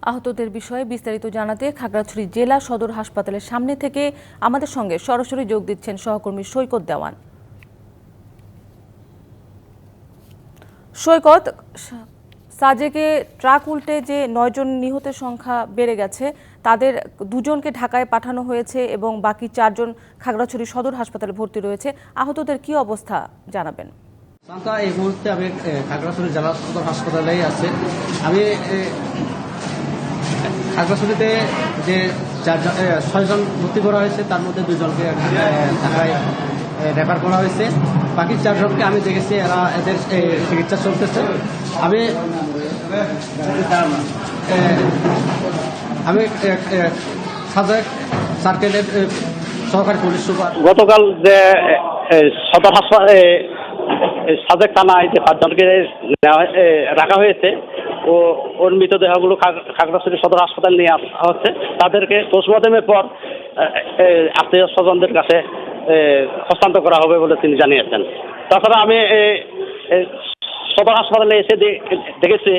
আহতদের বিষয়ে বিস্তারিত জানাতে খাগড়াছড়ি জেলা সদর হাসপাতালের সামনে থেকে আমাদের সঙ্গে সরাসরি যোগ দিচ্ছেন সহকর্মী সৈকত দেওয়ান। সৈকত, সাজেকে ট্রাক উল্টে যে 9 জন নিহতের সংখ্যা বেড়ে গেছে, তাদের 2 জনকে ঢাকায় পাঠানো হয়েছে এবং বাকি 4 জন খাগড়াছড়ি সদর হাসপাতালে ভর্তি রয়েছে। আহতদের কি অবস্থা জানাবেন? শান্তা, এই মুহূর্তে আমি খাগড়াছড়ি জেলা সদর হাসপাতালেই আছে। আমি খাগড়াছড়িতে যে 6 জন ভর্তি করা হয়েছে, তার মধ্যে 2 জনকে ঢাকায় রেফার করা হয়েছে। বাকি 4 জনকে আমি দেখেছি, এদের চিকিৎসা চলতেছে। আমি সাজেক সার্কেলের সহকারী পুলিশ সুপার। গতকাল যে সদর হাসপাতালে সাজেক থানায় যে 5 জনকে রাখা হয়েছে, ওর মৃতদেহগুলো খাগড়াছড়ি সদর হাসপাতাল নিয়ে আসা হচ্ছে। তাদেরকে পোস্টমর্টমের পর আত্মীয় স্বজনদের কাছে হস্তান্তর করা হবে বলে তিনি জানিয়েছেন। তাছাড়া আমি সদর হাসপাতালে এসে দেখেছি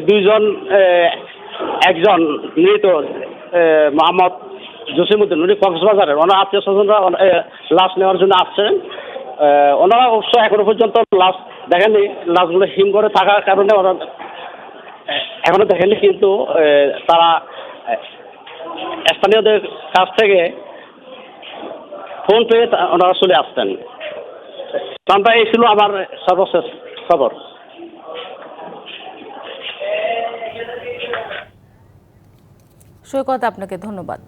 2 জন, একজন মৃত মোহাম্মদ জসিমউদ্দিন, উনি কক্সবাজারের, ওনার আত্মীয় স্বজনরা লাশ নেওয়ার জন্য আসছেন। ওনারা অবশ্য এখনো পর্যন্ত লাশ দেখেননি। লাশগুলো হিমঘরে থাকার কারণে ওরা এখনো দেখেনি, কিন্তু তারা স্থানীয়দের কাছ থেকে ফোন পেয়ে ওনারা চলে আসতেন। তাই এই ছিল আমার সর্বশেষ খবর। সৈকত, আপনাকে ধন্যবাদ।